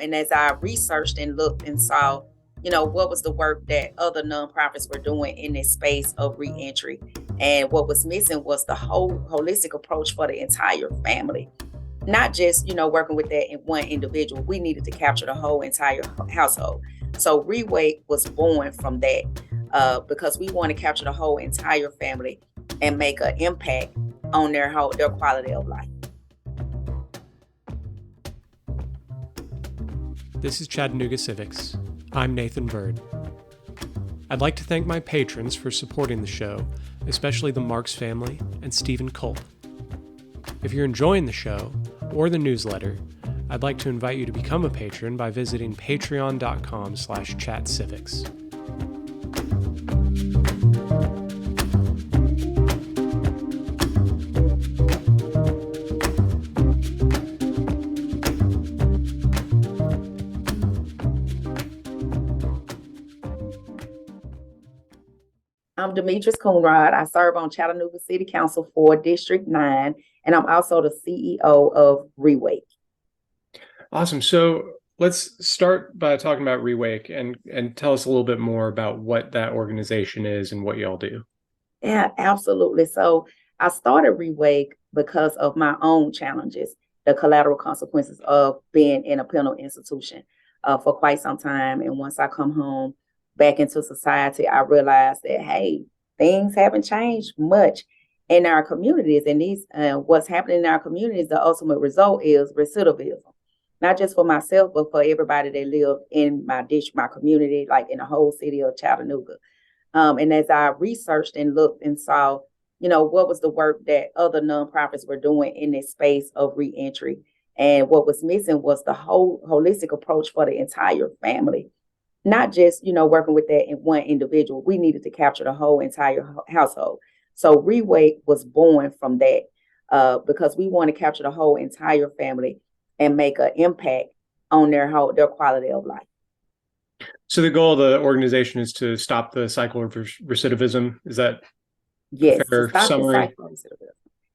And as I researched and looked and saw, what was the work that other nonprofits were doing in this space of reentry. And what was missing was the whole holistic approach for the entire family. Not just, working with that in one individual. We needed to capture the whole entire household. So Rewake was born from that because we want to capture the whole entire family and make an impact on their quality of life. This is Chattanooga Civics. I'm Nathan Bird. I'd like to thank my patrons for supporting the show, especially the Marks family and Stephen Culp. If you're enjoying the show or the newsletter, I'd like to invite you to become a patron by visiting patreon.com/chatcivics. I'm Demetrius Coonrod. I serve on Chattanooga City Council for District 9, and I'm also the CEO of Rewake. Awesome. So let's start by talking about Rewake and tell us a little bit more about what that organization is and what y'all do. Yeah, absolutely. So I started Rewake because of my own challenges, the collateral consequences of being in a penal institution for quite some time. And once I come home back into society, I realized that, hey, things haven't changed much in our communities. And what's happening in our communities, the ultimate result is recidivism, not just for myself, but for everybody that live in my district, my community, like in the whole city of Chattanooga. And as I researched and looked and saw, what was the work that other nonprofits were doing in this space of reentry. And what was missing was the whole holistic approach for the entire family. Not just, working with that in one individual. We needed to capture the whole entire household. So Rewake was born from that because we want to capture the whole entire family and make an impact on their quality of life. So the goal of the organization is to stop the cycle of recidivism. Is that yes, a fair to stop summary? The cycle of recidivism.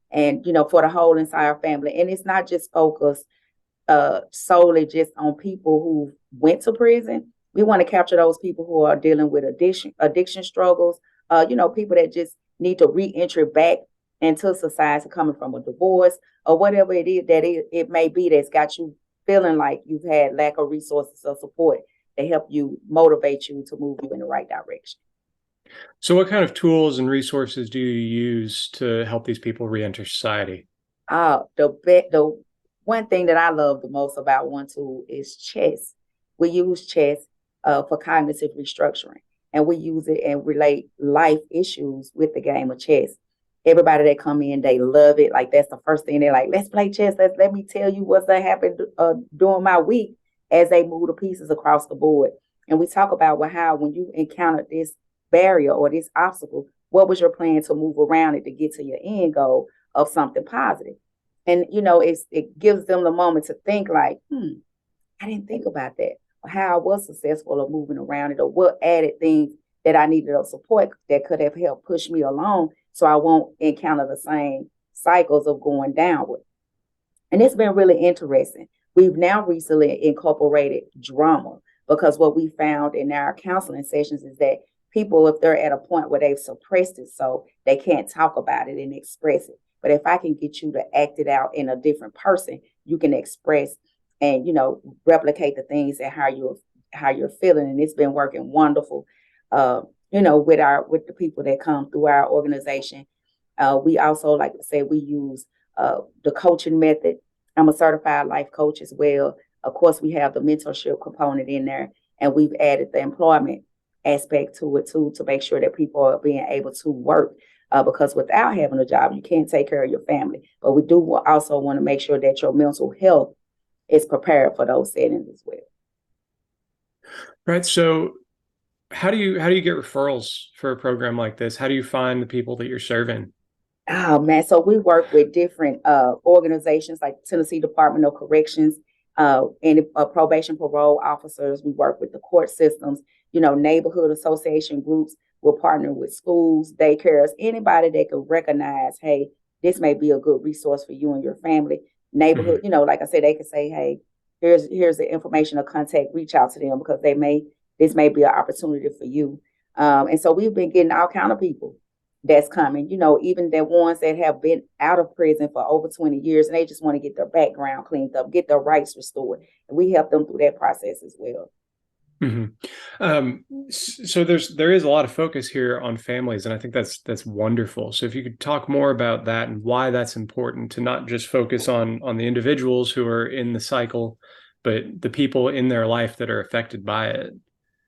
And, for the whole entire family. And it's not just focused solely just on people who went to prison. We want to capture those people who are dealing with addiction struggles, people that just need to re-enter back into society coming from a divorce or whatever it is that it may be that's got you feeling like you've had lack of resources or support to help you, motivate you to move you in the right direction. So what kind of tools and resources do you use to help these people re-enter society? The one thing that I love the most about one tool is chess. We use chess for cognitive restructuring. And we use it and relate life issues with the game of chess. Everybody that come in, they love it. Like that's the first thing they're like, let's play chess. Let me tell you what's that happened during my week as they move the pieces across the board. And we talk about how when you encountered this barrier or this obstacle, what was your plan to move around it to get to your end goal of something positive? And, it gives them the moment to think like, I didn't think about that. How I was successful of moving around it, or what added things that I needed of support that could have helped push me along so I won't encounter the same cycles of going downward. And it's been really interesting. We've now recently incorporated drama because what we found in our counseling sessions is that people, if they're at a point where they've suppressed it so they can't talk about it and express it. But if I can get you to act it out in a different person, you can express and, replicate the things and how you're feeling. And it's been working wonderful, with the people that come through our organization. We also, like I said, we use the coaching method. I'm a certified life coach as well. Of course, we have the mentorship component in there, and we've added the employment aspect to it too, to make sure that people are being able to work. Because without having a job, you can't take care of your family. But we do also want to make sure that your mental health is prepared for those settings as well. Right. So how do you get referrals for a program like this? How do you find the people that you're serving? Oh man, so we work with different organizations like Tennessee Department of Corrections, and probation parole officers. We work with the court systems, neighborhood association groups. We're partnering with schools, daycares, anybody that can recognize, hey, this may be a good resource for you and your family. Neighborhood, like I said, they can say, hey, here's the information or contact, reach out to them because this may be an opportunity for you. And so we've been getting all kind of people that's coming, even the ones that have been out of prison for over 20 years and they just want to get their background cleaned up, get their rights restored. And we help them through that process as well. So there is a lot of focus here on families, and I think that's wonderful. So if you could talk more about that and why that's important to not just focus on the individuals who are in the cycle, but the people in their life that are affected by it.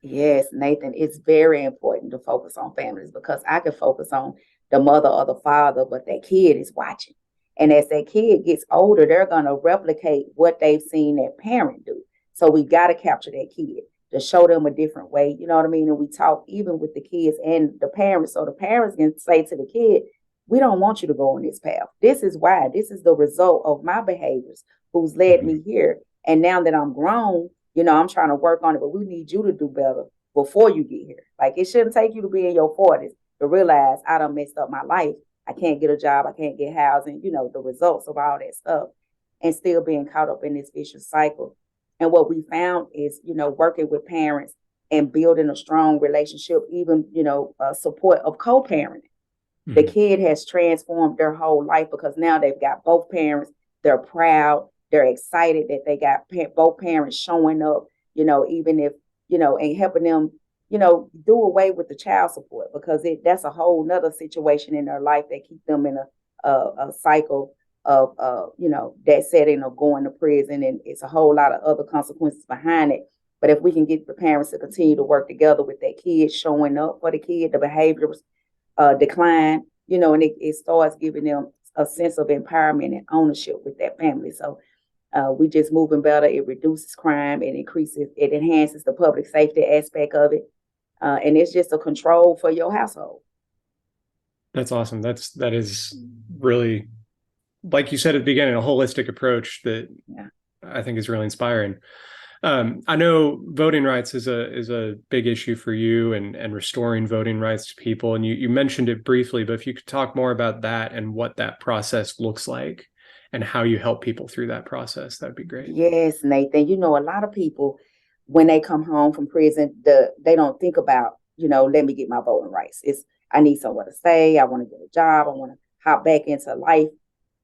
Yes, Nathan, it's very important to focus on families because I can focus on the mother or the father, but that kid is watching. And as that kid gets older, they're going to replicate what they've seen their parent do. So we got to capture that kid to show them a different way. You know what I mean? And we talk even with the kids and the parents. So the parents can say to the kid, we don't want you to go on this path. This is why. This is the result of my behaviors, who's led me here. And now that I'm grown, I'm trying to work on it, but we need you to do better before you get here. Like, it shouldn't take you to be in your 40s to realize I done messed up my life. I can't get a job. I can't get housing, the results of all that stuff, and still being caught up in this vicious cycle. And what we found is, working with parents and building a strong relationship, even, support of co-parenting. Mm-hmm. The kid has transformed their whole life because now they've got both parents. They're proud. They're excited that they got both parents showing up, even if, and helping them, do away with the child support because that's a whole nother situation in their life that keep them in a cycle of, that setting of going to prison. And it's a whole lot of other consequences behind it. But if we can get the parents to continue to work together with their kids, showing up for the kid, the behaviors decline, and it starts giving them a sense of empowerment and ownership with that family. So we just moving better. It reduces crime. It enhances the public safety aspect of it. And it's just a control for your household. That's awesome. That is really, like you said at the beginning, a holistic approach that I think is really inspiring. I know voting rights is a big issue for you and restoring voting rights to people. And you mentioned it briefly, but if you could talk more about that and what that process looks like and how you help people through that process, that'd be great. Yes, Nathan. A lot of people, when they come home from prison, they don't think about, let me get my voting rights. I need somewhere to stay. I want to get a job. I want to hop back into life.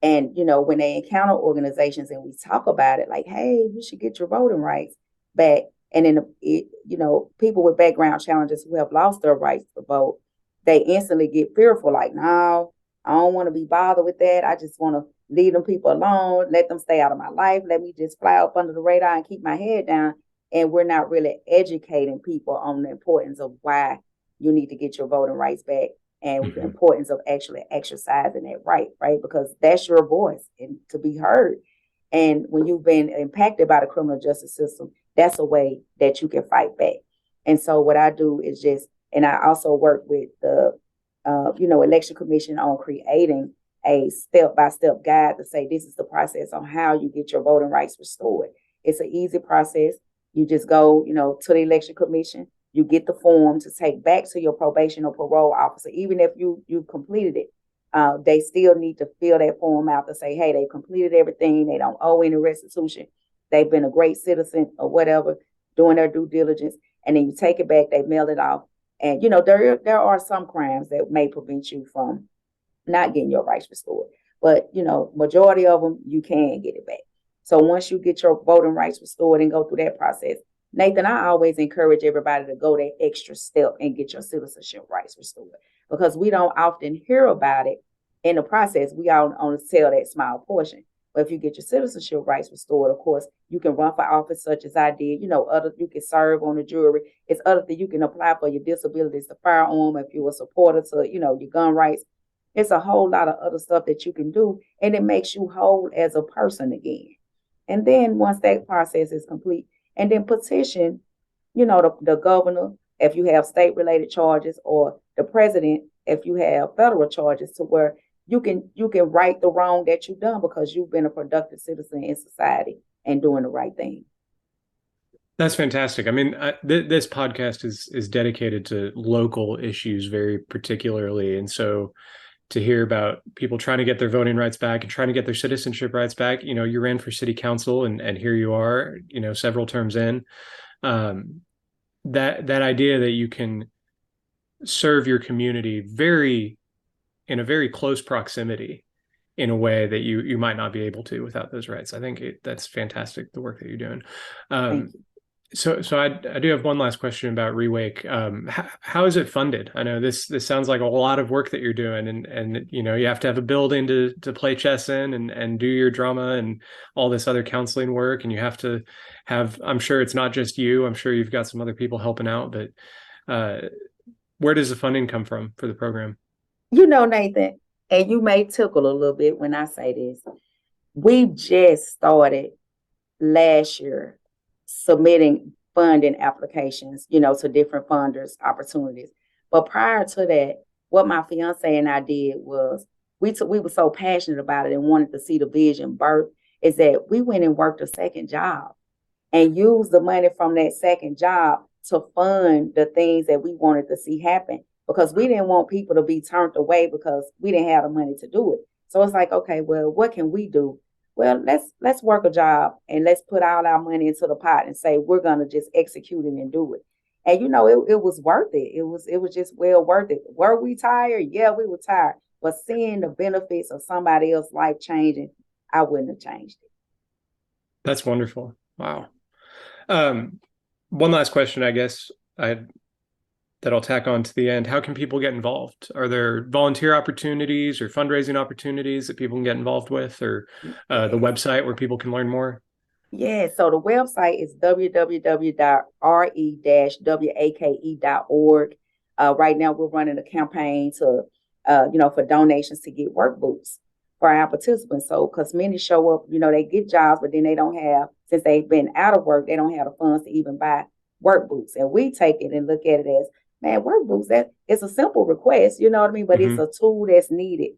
And, when they encounter organizations and we talk about it, like, hey, you should get your voting rights back. And then, people with background challenges who have lost their rights to vote, they instantly get fearful, like, no, I don't want to be bothered with that. I just want to leave them people alone, let them stay out of my life. Let me just fly up under the radar and keep my head down. And we're not really educating people on the importance of why you need to get your voting rights back and the importance of actually exercising that right? Because that's your voice and to be heard. And when you've been impacted by the criminal justice system, that's a way that you can fight back. And so what I do is and I also work with the, Election Commission on creating a step-by-step guide to say, this is the process on how you get your voting rights restored. It's an easy process. You just go, to the Election Commission. You get the form to take back to your probation or parole officer. Even if you completed it, they still need to fill that form out to say, hey, they've completed everything. They don't owe any restitution. They've been a great citizen or whatever, doing their due diligence. And then you take it back, they mail it off. And, there are some crimes that may prevent you from not getting your rights restored. But, majority of them, you can get it back. So once you get your voting rights restored and go through that process, Nathan, I always encourage everybody to go that extra step and get your citizenship rights restored because we don't often hear about it in the process. We all only tell that small portion. But if you get your citizenship rights restored, of course, you can run for office such as I did. You can serve on the jury. It's other things you can apply for your disabilities, the firearm, if you're a supporter to, your gun rights. It's a whole lot of other stuff that you can do, and it makes you whole as a person again. And then once that process is complete, and then petition, the governor, if you have state-related charges, or the president, if you have federal charges, to where you can right the wrong that you've done because you've been a productive citizen in society and doing the right thing. That's fantastic. I mean, this podcast is dedicated to local issues very particularly, and so to hear about people trying to get their voting rights back and trying to get their citizenship rights back. You ran for city council, and here you are, several terms in. That idea that you can serve your community in a very close proximity in a way that you might not be able to without those rights. I think that's fantastic, the work that you're doing. Thank you. So I do have one last question about Rewake. How is it funded? I know this sounds like a lot of work that you're doing, and you have to have a building to play chess in and do your drama and all this other counseling work, and you have to have, I'm sure it's not just you, I'm sure you've got some other people helping out, but where does the funding come from for the program? Nathan, and you may tickle a little bit when I say this. We just started last year submitting funding applications, to different funders, opportunities. But prior to that, what my fiance and I did was we were so passionate about it and wanted to see the vision birth, is that we went and worked a second job and used the money from that second job to fund the things that we wanted to see happen, because we didn't want people to be turned away because we didn't have the money to do it. So it's like, okay, well, what can we do? Well, let's work a job and let's put all our money into the pot and say we're gonna just execute it and do it. And it was worth it. It was just well worth it. Were we tired? Yeah, we were tired. But seeing the benefits of somebody else's life changing, I wouldn't have changed it. That's wonderful. Wow. One last question, I guess, that I'll tack on to the end. How can people get involved? Are there volunteer opportunities or fundraising opportunities that people can get involved with, or the website where people can learn more? Yeah, so the website is www.re-wake.org. Right now, we're running a campaign to, for donations to get work boots for our participants. So, because many show up, they get jobs, but then they don't have, since they've been out of work, they don't have the funds to even buy work boots. And we take it and look at it as, man, work boots, that it's a simple request, you know what I mean? But it's a tool that's needed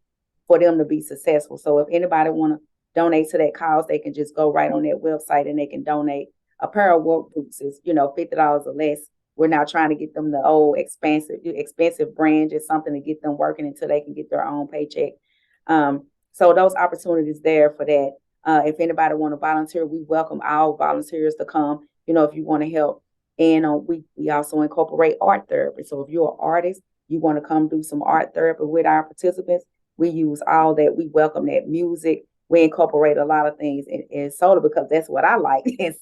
for them to be successful. So if anybody want to donate to that cause, they can just go right on that website and they can donate. A pair of work boots is, $50 or less. We're not trying to get them the old expensive brand, just something to get them working until they can get their own paycheck. So those opportunities there for that. If anybody want to volunteer, we welcome all volunteers to come, if you want to help. And we also incorporate art therapy. So if you're an artist, you want to come do some art therapy with our participants, we use all that. We welcome that music. We incorporate a lot of things in solar because that's what I like and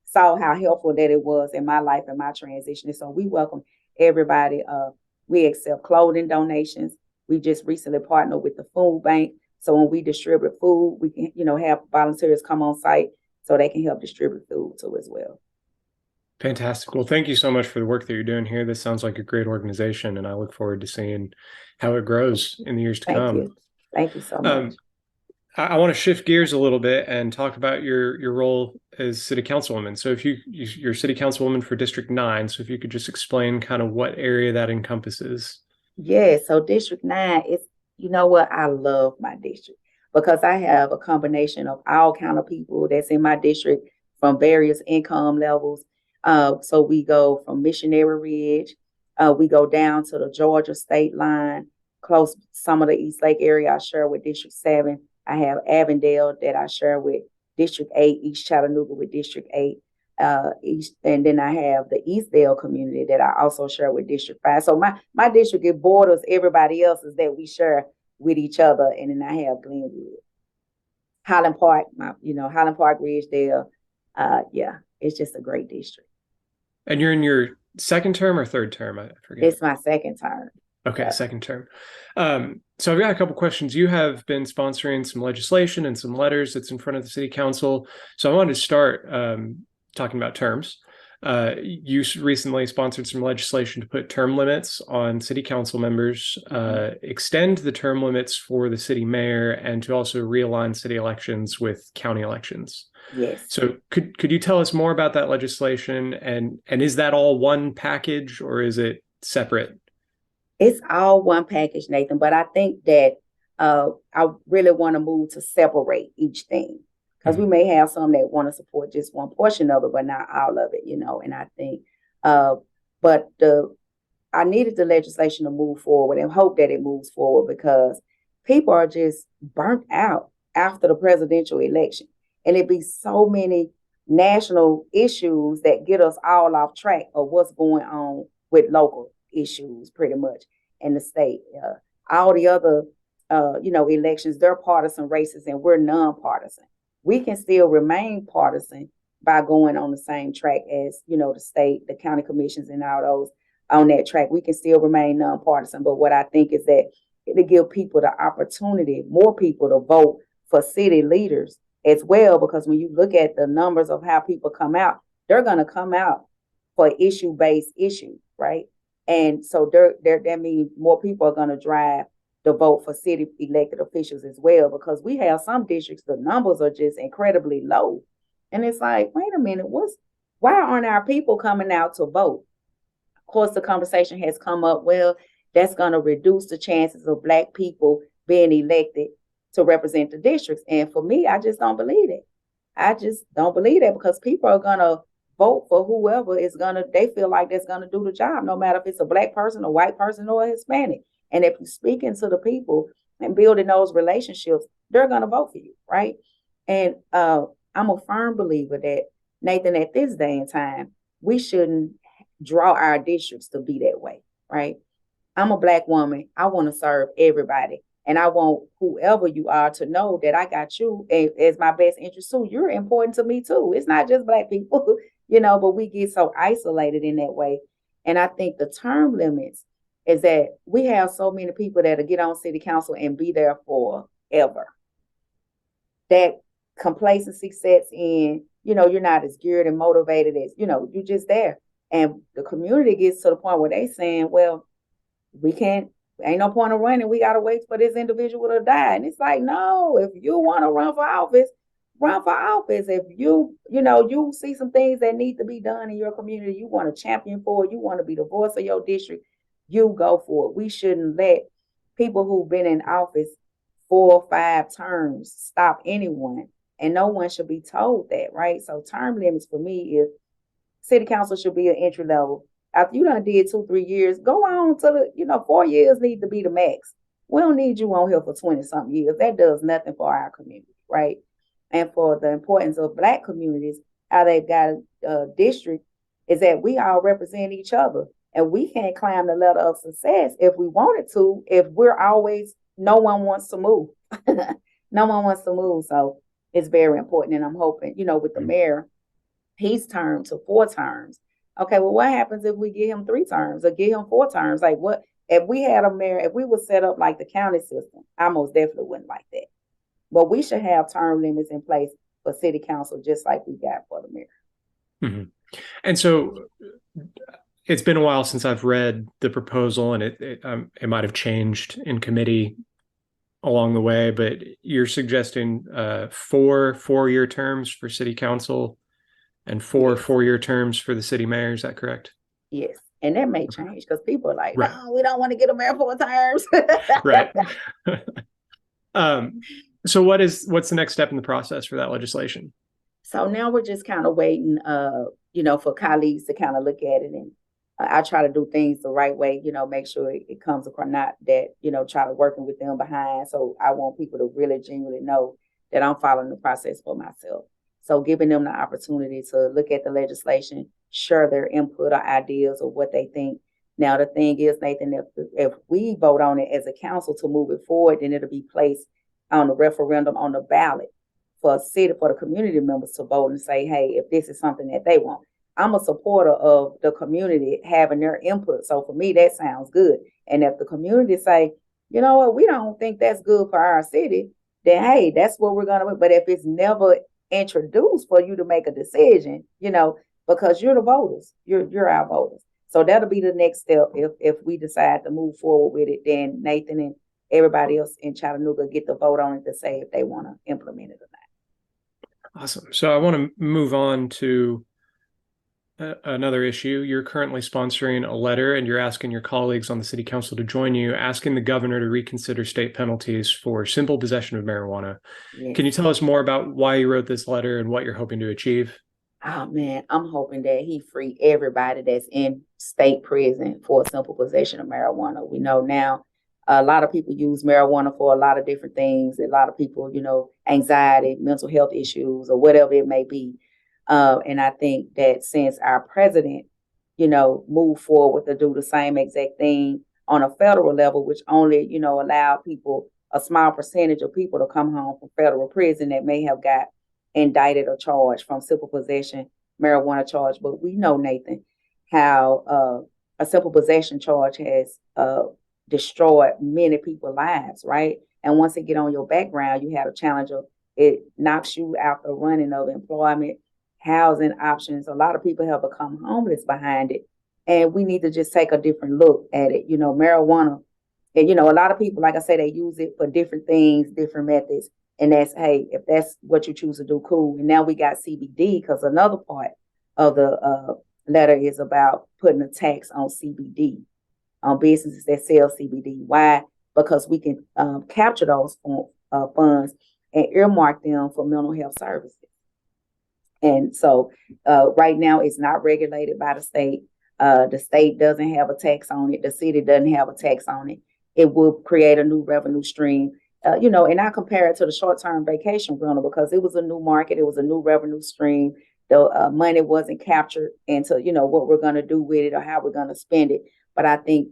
saw how helpful that it was in my life and my transition. And so we welcome everybody. We accept clothing donations. We just recently partnered with the food bank. So when we distribute food, we can, have volunteers come on site so they can help distribute food too as well. Fantastic. Well, thank you so much for the work that you're doing here. This sounds like a great organization, and I look forward to seeing how it grows in the years to come. Thank you so much. I want to shift gears a little bit and talk about your role as city councilwoman. So if you're city councilwoman for District 9, so if you could just explain kind of what area that encompasses. Yeah, so District 9 is, I love my district because I have a combination of all kind of people that's in my district from various income levels. So we go from Missionary Ridge, we go down to the Georgia state line, close some of the East Lake area I share with District 7. I have Avondale that I share with District 8, East Chattanooga with District 8, and then I have the Eastdale community that I also share with District 5. So my district, it borders everybody else's that we share with each other. And then I have Glenwood, Highland Park, Highland Park, Ridgedale. Yeah, it's just a great district. And you're in your second term or third term? I forget. It's my second term. Okay, yeah. Second term. So I've got a couple questions. You have been sponsoring some legislation and some letters that's in front of the city council. So I wanted to start talking about terms. You recently sponsored some legislation to put term limits on city council members, extend the term limits for the city mayor, and to also realign city elections with county elections. Yes. So could you tell us more about that legislation, and is that all one package or is it separate? It's all one package, Nathan, but I think that I really want to move to separate each thing because we may have some that want to support just one portion of it, but not all of it, and I think, but I needed the legislation to move forward and hope that it moves forward because people are just burnt out after the presidential election. And it be so many national issues that get us all off track of what's going on with local issues, pretty much, in the state. All the other, elections, they're partisan races and we're nonpartisan. We can still remain partisan by going on the same track as, the state, the county commissions, and all those on that track. We can still remain nonpartisan. But what I think is that it'll give people the opportunity, more people to vote for city leaders as well, because when you look at the numbers of how people come out, they're going to come out for issue-based issues, right? And so that means more people are going to drive the vote for city elected officials as well, because we have some districts, the numbers are just incredibly low. And it's like, wait a minute, why aren't our people coming out to vote? Of course, the conversation has come up, well, that's going to reduce the chances of Black people being elected to represent the districts. And for me, I just don't believe it. I just don't believe that, because people are going to vote for whoever they feel like that's going to do the job, no matter if it's a Black person, a white person, or a Hispanic. And if you're speaking to the people and building those relationships, they're going to vote for you, right? And I'm a firm believer that, Nathan, at this day and time, we shouldn't draw our districts to be that way, right? I'm a Black woman. I want to serve everybody. And I want whoever you are to know that I got you as my best interest too. You're important to me too. It's not just Black people, but we get so isolated in that way. And I think the term limits is that we have so many people that'll get on city council and be there forever. That complacency sets in, you're not as geared and motivated as, you're just there. And the community gets to the point where they saying, well, ain't no point of running. We got to wait for this individual to die. And it's like, no, if you want to run for office, run for office. If you see some things that need to be done in your community, you want to champion for it, you want to be the voice of your district, you go for it. We shouldn't let people who've been in office 4 or 5 terms stop anyone. And no one should be told that, right? So term limits for me is city council should be an entry level. After you done did 2-3 years, go on to 4 years need to be the max. We don't need you on here for 20-something years. That does nothing for our community, right? And for the importance of Black communities, how they've got a district is that we all represent each other. And we can't climb the ladder of success if we wanted to, if no one wants to move. No one wants to move. So it's very important. And I'm hoping, with the mayor, he's termed to 4 terms. Okay, well, what happens if we give him 3 terms or give him 4 terms? Like, what if we had a mayor, if we were set up like the county system? I most definitely wouldn't like that. But we should have term limits in place for city council, just like we got for the mayor. Mm-hmm. And so it's been a while since I've read the proposal, and it might have changed in committee along the way, but you're suggesting 4 4-year terms for city council and 4 4-year terms for the city mayor. Is that correct? Yes. And that may change because people are like, no, we don't want to get a mayor 4 terms. Right. So what's the next step in the process for that legislation? So now we're just kind of waiting, for colleagues to kind of look at it. And I try to do things the right way, make sure it comes across, not that, try to working with them behind. So I want people to really genuinely know that I'm following the process for myself. So giving them the opportunity to look at the legislation, share their input or ideas of what they think. Now, the thing is, Nathan, if we vote on it as a council to move it forward, then it'll be placed on the referendum on the ballot for the community members to vote and say, hey, if this is something that they want. I'm a supporter of the community having their input. So for me, that sounds good. And if the community say, you know what, we don't think that's good for our city, then hey, that's what we're going to do. But if it's never introduced for you to make a decision, because you're the voters, you're our voters. So that'll be the next step. If we decide to move forward with it, then Nathan and everybody else in Chattanooga get the vote on it to say if they want to implement it or not. Awesome. So I want to move on to another issue. You're currently sponsoring a letter, and you're asking your colleagues on the city council to join you, asking the governor to reconsider state penalties for simple possession of marijuana. Yes. Can you tell us more about why you wrote this letter and what you're hoping to achieve? Oh man, I'm hoping that he free everybody that's in state prison for a simple possession of marijuana. We know now a lot of people use marijuana for a lot of different things. A lot of people, anxiety, mental health issues, or whatever it may be. And I think that since our president, moved forward to do the same exact thing on a federal level, which only, allowed people, a small percentage of people to come home from federal prison that may have got indicted or charged from simple possession marijuana charge. But we know, Nathan, how a simple possession charge has destroyed many people's lives, right? And once it get on your background, you have a challenge of it knocks you out the running of employment, housing options. A lot of people have become homeless behind it. And we need to just take a different look at it. Marijuana, and a lot of people, like I say, they use it for different things, different methods. And that's, hey, if that's what you choose to do, cool. And now we got CBD because another part of the letter is about putting a tax on CBD, on businesses that sell CBD. Why? Because we can capture those funds and earmark them for mental health services. And so right now it's not regulated by the state. The state doesn't have a tax on it. The city doesn't have a tax on it. It will create a new revenue stream. And I compare it to the short-term vacation rental because it was a new market. It was a new revenue stream. The money wasn't captured into, what we're going to do with it or how we're going to spend it. But I think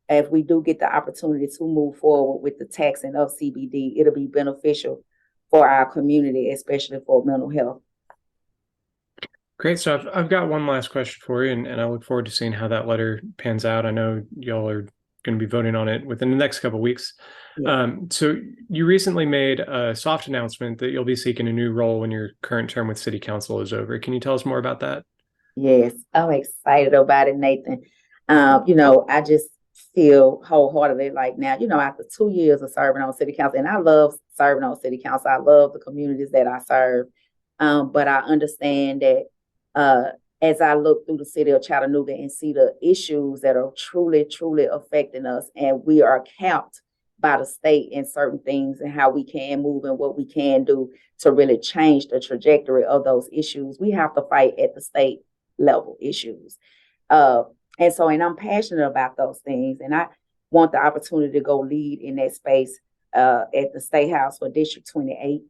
if we do get the opportunity to move forward with the taxing of CBD, it'll be beneficial for our community, especially for mental health. Great. So I've got one last question for you, and I look forward to seeing how that letter pans out. I know y'all are going to be voting on it within the next couple of weeks. Yeah. So you recently made a soft announcement that you'll be seeking a new role when your current term with City Council is over. Can you tell us more about that? Yes, I'm excited about it, Nathan. I just feel wholeheartedly like now, after 2 years of serving on City Council, and I love serving on City Council. I love the communities that I serve. But I understand that as I look through the city of Chattanooga and see the issues that are truly, truly affecting us, and we are capped by the state in certain things and how we can move and what we can do to really change the trajectory of those issues. We have to fight at the state level issues. And I'm passionate about those things. And I want the opportunity to go lead in that space at the State House for District 28.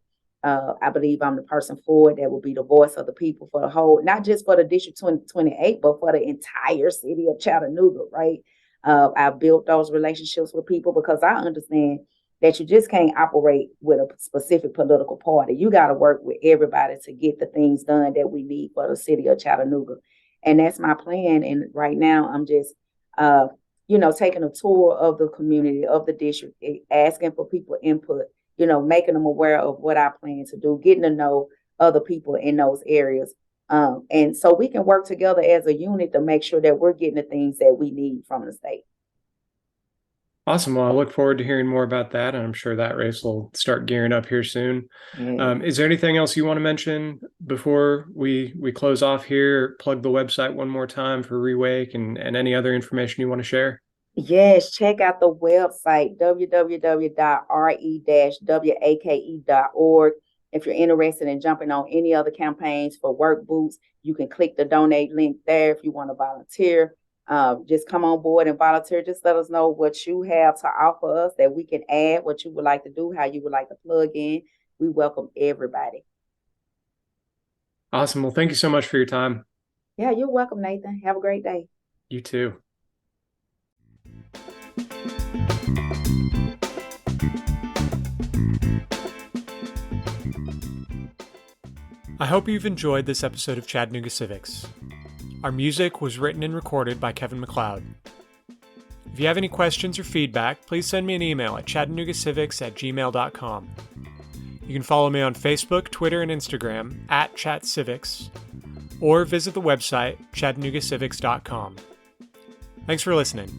I believe I'm the person for it that will be the voice of the people for the whole, not just for the District 28, but for the entire city of Chattanooga, right? I've built those relationships with people because I understand that you just can't operate with a specific political party. You got to work with everybody to get the things done that we need for the city of Chattanooga. And that's my plan. And right now I'm just, taking a tour of the community, of the district, asking for people input, making them aware of what I plan to do, getting to know other people in those areas. And so we can work together as a unit to make sure that we're getting the things that we need from the state. Awesome. Well, I look forward to hearing more about that. And I'm sure that race will start gearing up here soon. Yeah. Is there anything else you want to mention before we close off here? Plug the website one more time for Rewake and any other information you want to share? Yes, check out the website, www.re-wake.org. If you're interested in jumping on any other campaigns for work boots, you can click the donate link there if you want to volunteer. Just come on board and volunteer. Just let us know what you have to offer us that we can add, what you would like to do, how you would like to plug in. We welcome everybody. Awesome. Well, thank you so much for your time. Yeah, you're welcome, Nathan. Have a great day. You too. I hope you've enjoyed this episode of Chattanooga Civics. Our music was written and recorded by Kevin MacLeod. If you have any questions or feedback, please send me an email at chattanoogacivics@gmail.com. You can follow me on Facebook, Twitter, and Instagram @chatcivics, or visit the website chattanoogacivics.com. Thanks for listening.